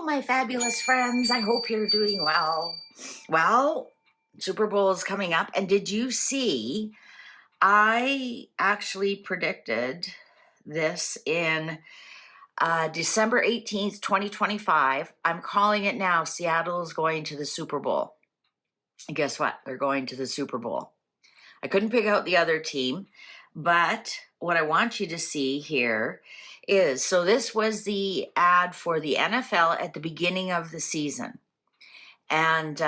my fabulous friends. I hope you're doing well. Well, Super Bowl is coming up. And did you see? I actually predicted this in December 18th, 2025. I'm calling it now. Seattle is going to the Super Bowl. And guess what? They're going to the Super Bowl. I couldn't pick out the other team, but what I want you to see here is, so this was the ad for the NFL at the beginning of the season. And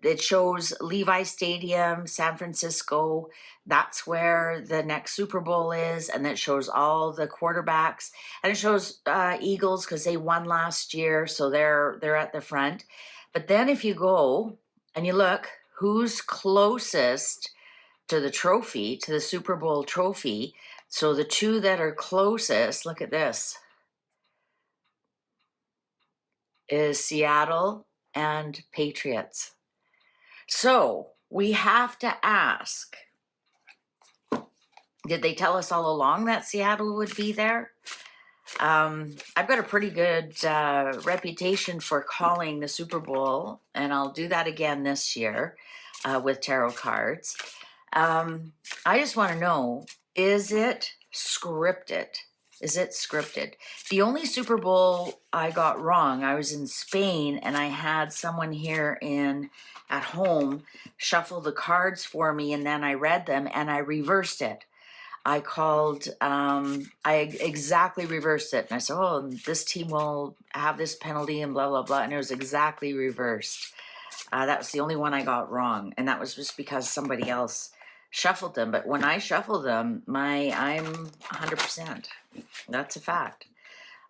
it shows Levi Stadium, San Francisco. That's where the next Super Bowl is. And it shows all the quarterbacks. And it shows Eagles because they won last year. So they're at the front. But then if you go and you look, who's closest to the trophy, to the Super Bowl trophy. So the two that are closest, look at this, is Seattle and Patriots. So we have to ask, did they tell us all along that Seattle would be there? I've got a pretty good reputation for calling the Super Bowl, and I'll do that again this year with tarot cards. I just want to know, is it scripted? Is it scripted? The only Super Bowl I got wrong, I was in Spain and I had someone here at home shuffle the cards for me, and then I read them and I reversed it. I called, I exactly reversed it. And I said, oh, this team will have this penalty and blah, blah, blah. And it was exactly reversed. That was the only one I got wrong. And that was just because somebody else shuffled them. But when I shuffle them, I'm 100%. That's a fact.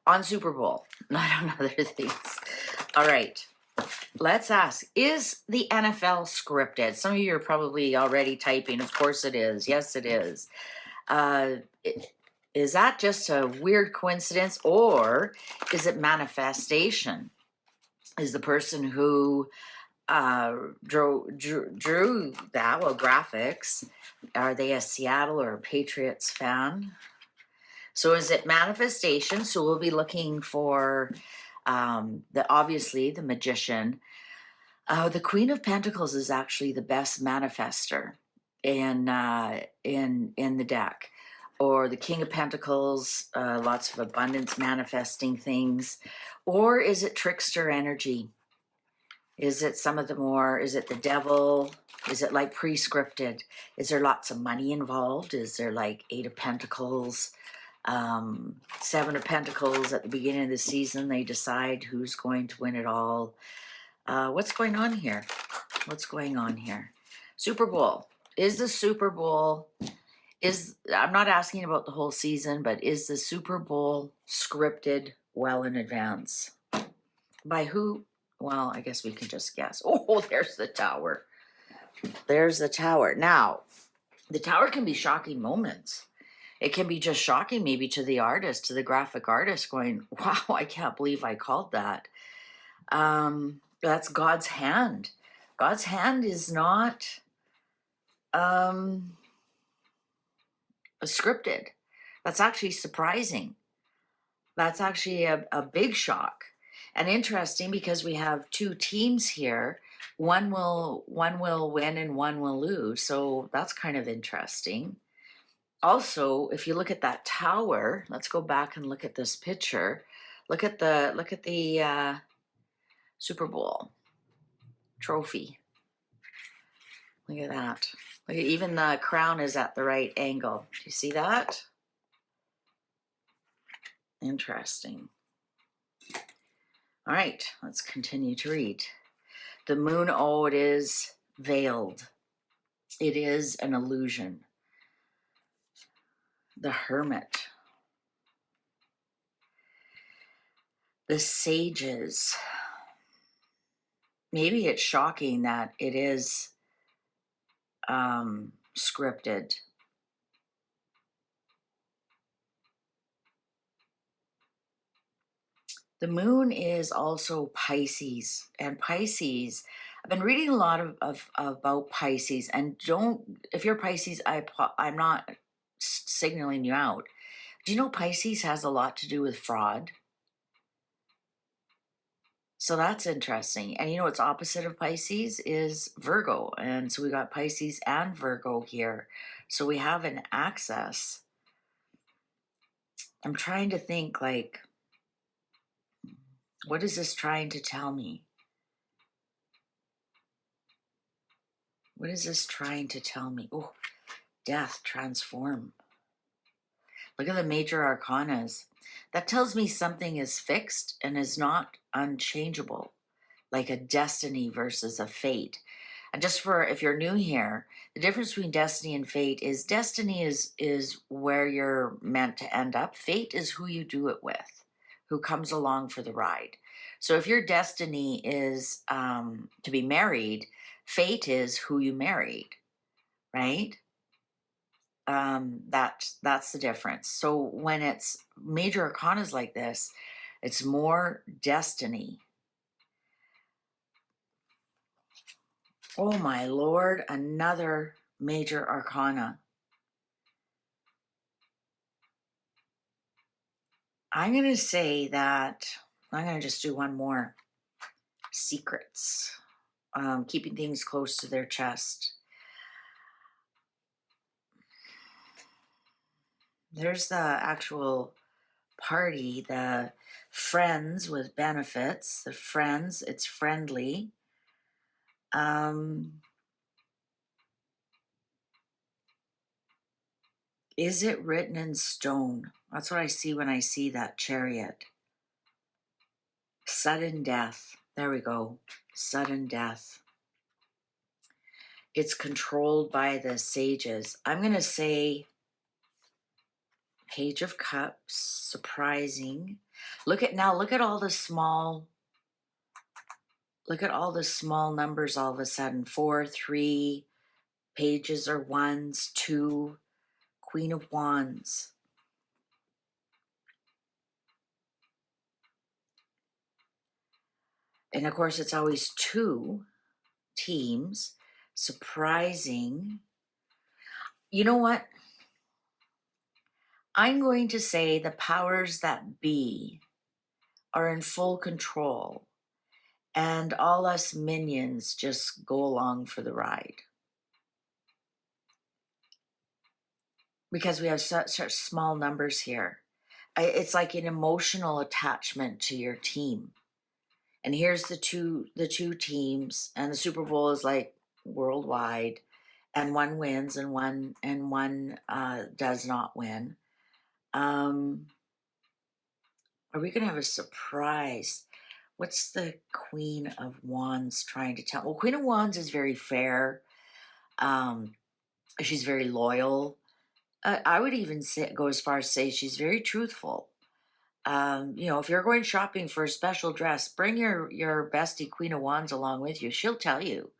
On Super Bowl, not on other things. All right. Let's ask, is the NFL scripted? Some of you are probably already typing. Of course it is. Yes, it is. Is that just a weird coincidence, or is it manifestation? Is the person who drew that, well, graphics, are they a Seattle or a Patriots fan? So is it manifestation? So we'll be looking for obviously the magician. The Queen of Pentacles is actually the best manifester in the deck, or the King of Pentacles, lots of abundance manifesting things, or is it trickster energy? Is it some of the more, is it the devil? Is it like pre-scripted? Is there lots of money involved? Is there like 8 of Pentacles, 7 of Pentacles at the beginning of the season? They decide who's going to win it all. What's going on here? What's going on here? Super Bowl. Is the Super Bowl, I'm not asking about the whole season, but is the Super Bowl scripted well in advance? By who? Well, I guess we can just guess. Oh, there's the tower. There's the tower. Now, the tower can be shocking moments. It can be just shocking maybe to the artist, to the graphic artist, going, wow, I can't believe I called that. That's God's hand. God's hand is not scripted. That's actually surprising. That's actually a big shock. And interesting, because we have 2 teams here. One will win and one will lose. So that's kind of interesting. Also, if you look at that tower, let's go back and look at this picture. Look at the Super Bowl trophy. Look at that. Look at, even the crown is at the right angle. Do you see that? Interesting. All right, let's continue to read. The moon, oh, it is veiled. It is an illusion. The Hermit. The sages. Maybe it's shocking that it is scripted. The moon is also Pisces, and Pisces, I've been reading a lot about Pisces, and if you're Pisces, I'm not signaling you out. Do you know Pisces has a lot to do with fraud? So that's interesting. And you know what's opposite of Pisces is Virgo. And so we got Pisces and Virgo here. So we have an axis. I'm trying to think, like, what is this trying to tell me? What is this trying to tell me? Oh, death, transform. Look at the major arcanas. That tells me something is fixed and is not unchangeable, like a destiny versus a fate. And just for if you're new here, the difference between destiny and fate is destiny is where you're meant to end up. Fate is who you do it with, who comes along for the ride. So if your destiny is to be married, fate is who you married, right? That's the difference. So when it's major arcanas like this, it's more destiny. Oh my Lord, another major arcana. I'm going to say that I'm going to just do one more. Secrets, keeping things close to their chest. There's the actual party, the friends with benefits, the friends, it's friendly. Is it written in stone? That's what I see when I see that chariot. Sudden death. There we go. Sudden death. It's controlled by the sages. I'm going to say Page of Cups, surprising. Look at all the small, look at all the small numbers all of a sudden. 4, 3, pages are ones, 2, Queen of Wands. And of course, it's always 2 teams. Surprising. You know what? I'm going to say the powers that be are in full control, and all us minions just go along for the ride. Because we have such small numbers here. It's like an emotional attachment to your team. And here's the two teams, and the Super Bowl is like worldwide, and one wins and one does not win. Are we gonna have a surprise? What's the Queen of Wands trying to tell? Well, Queen of Wands is very fair. She's very loyal. I would even go as far as say she's very truthful. If you're going shopping for a special dress, bring your bestie Queen of Wands along with you. She'll tell you,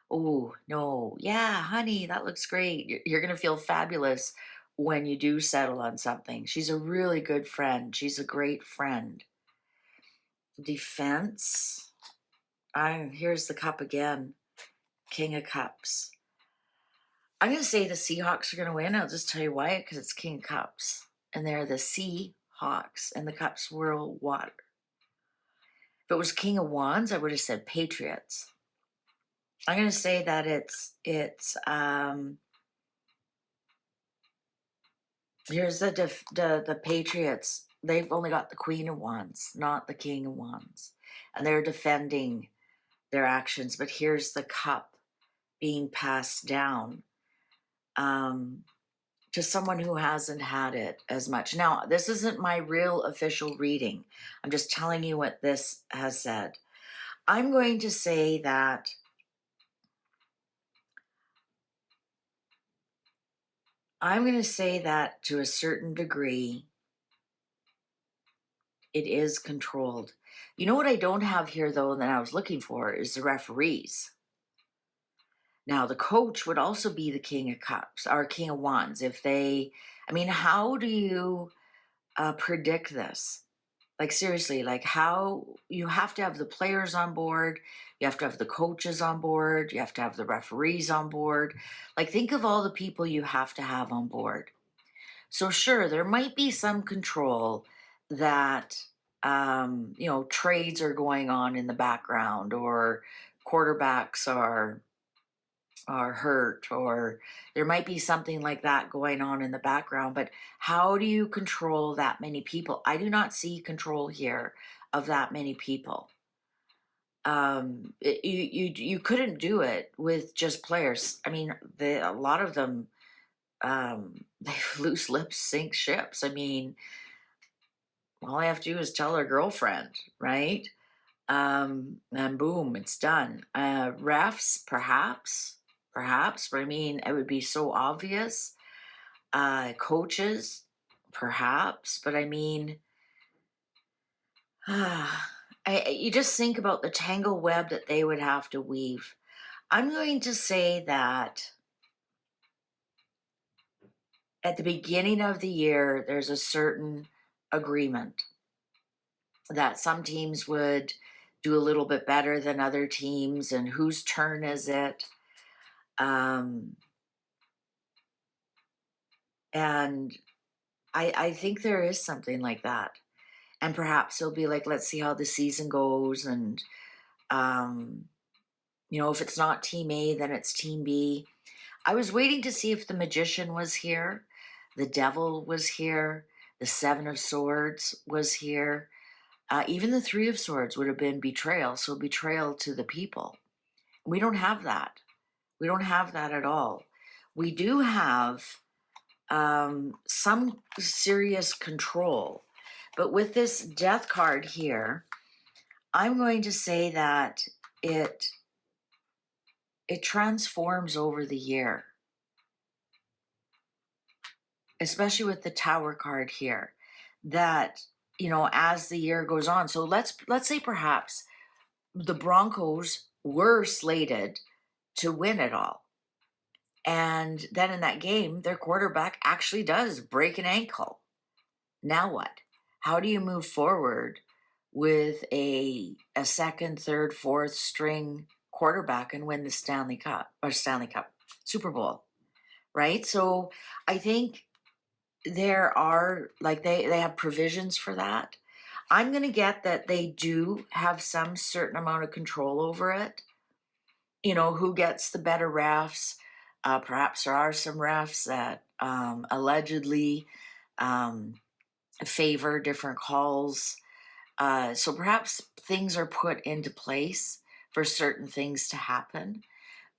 oh, no, yeah, honey, that looks great. You're going to feel fabulous when you do settle on something. She's a really good friend. She's a great friend. Defense. Here's the cup again. King of Cups. I'm going to say the Seahawks are going to win. I'll just tell you why, because it's King of Cups. And they're the Seahawks, and the cups swirl water. If it was King of Wands, I would have said Patriots. I'm going to say that here's the Patriots. They've only got the Queen of Wands, not the King of Wands. And they're defending their actions. But here's the cup being passed down to someone who hasn't had it as much. Now, this isn't my real official reading. I'm just telling you what this has said. I'm going to say that to a certain degree, it is controlled. You know what I don't have here, though, that I was looking for is the referees. Now, the coach would also be the King of Cups or King of Wands. How do you predict this? Like, seriously, like how you have to have the players on board, you have to have the coaches on board, you have to have the referees on board. Like, think of all the people you have to have on board. So sure, there might be some control that trades are going on in the background, or quarterbacks are hurt, or there might be something like that going on in the background. But how do you control that many people? I do not see control here of that many people. You couldn't do it with just players. I mean, a lot of them, they loose lips sink ships. I mean, all I have to do is tell their girlfriend, right? And boom, it's done. Refs, perhaps, but I mean, it would be so obvious. Coaches, perhaps, but I mean, you just think about the tangle web that they would have to weave. I'm going to say that at the beginning of the year, there's a certain agreement that some teams would do a little bit better than other teams, and whose turn is it? And I think there is something like that. And perhaps it'll be like, let's see how the season goes. And, if it's not team A, then it's team B. I was waiting to see if the magician was here, the devil was here, the seven of swords was here. Even the three of swords would have been betrayal. So betrayal to the people. We don't have that. We don't have that at all. We do have some serious control. But with this death card here, I'm going to say that it transforms over the year, especially with the Tower card here, that, as the year goes on. So let's say perhaps the Broncos were slated to win it all. And then in that game, their quarterback actually does break an ankle. Now what? How do you move forward with a second, third, fourth string quarterback and win the Super Bowl, right? So I think there are, like, they have provisions for that. I'm going to get that they do have some certain amount of control over it. Who gets the better refs? Perhaps there are some refs that allegedly favor different calls. So perhaps things are put into place for certain things to happen,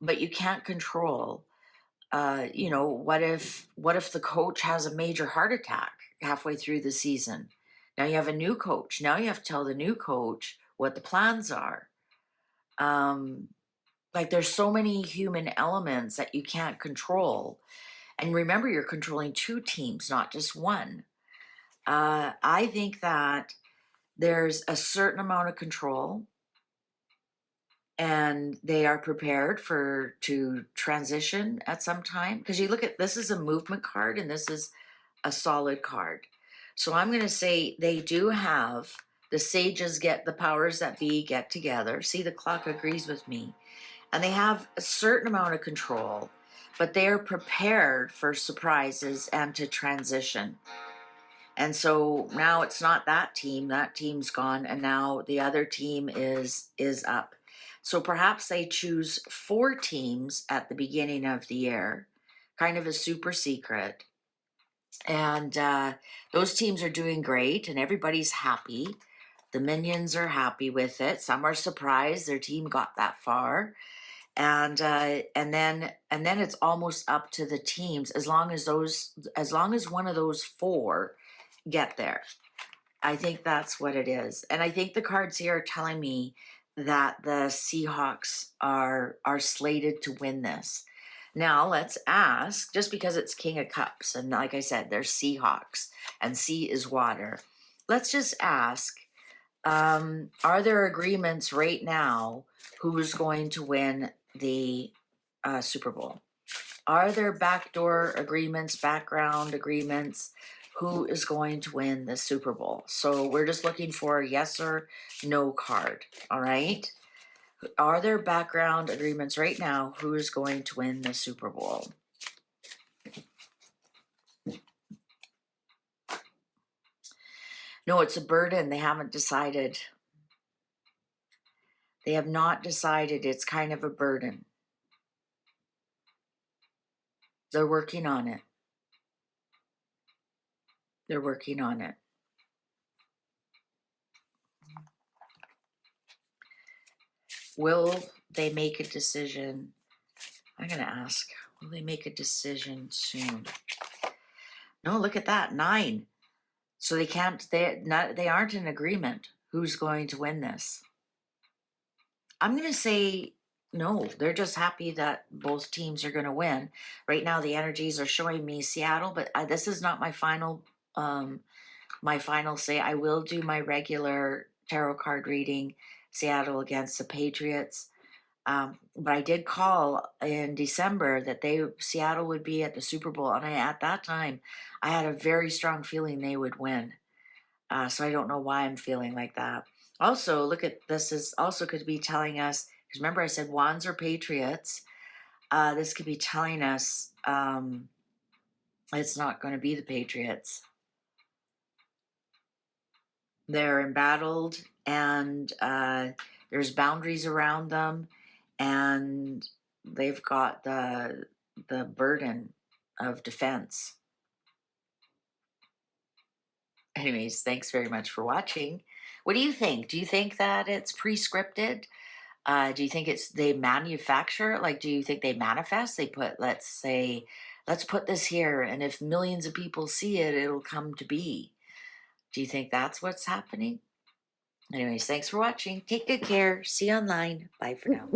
but you can't control. What if the coach has a major heart attack halfway through the season? Now you have a new coach. Now you have to tell the new coach what the plans are. There's so many human elements that you can't control. And remember, you're controlling two teams, not just one. I think that there's a certain amount of control, and they are prepared to transition at some time. Because you look at, this is a movement card and this is a solid card. So I'm going to say they do have, the sages the powers that be get together. See, the clock agrees with me. And they have a certain amount of control, but they are prepared for surprises and to transition. And so now it's not that team's gone, and now the other team is up. So perhaps they choose 4 teams at the beginning of the year, kind of a super secret. And those teams are doing great and everybody's happy. The minions are happy with it. Some are surprised their team got that far. And then it's almost up to the teams, as long as one of those 4 get there. I think that's what it is. And I think the cards here are telling me that the Seahawks are slated to win this. Now let's ask, just because it's King of Cups, and like I said, there's Seahawks, and sea is water. Let's just ask, are there agreements right now who's going to win the Super Bowl? Are there backdoor agreements, background agreements? Who is going to win the Super Bowl? So we're just looking for a yes or no card, all right? Are there background agreements right now? Who is going to win the Super Bowl? No, it's a burden. They haven't decided. They have not decided. It's kind of a burden. They're working on it. They're working on it. Will they make a decision? I'm going to ask, will they make a decision soon? No, look at that, 9. So they can't, they aren't in agreement who's going to win this. I'm going to say no. They're just happy that both teams are going to win. Right now, the energies are showing me Seattle, but this is not my final say. I will do my regular tarot card reading, Seattle against the Patriots. But I did call in December that Seattle would be at the Super Bowl, and at that time, I had a very strong feeling they would win. So I don't know why I'm feeling like that. Also, look at this. Is also could be telling us, because remember I said wands or Patriots. This could be telling us it's not going to be the Patriots. They're embattled, and there's boundaries around them, and they've got the burden of defense. Anyways, thanks very much for watching. What do you think? Do you think that it's pre-scripted? Do you think they manufacture? Like, do you think they manifest? They put, let's say, let's put this here, and if millions of people see it, it'll come to be. Do you think that's what's happening? Anyways, thanks for watching. Take good care. See you online. Bye for now.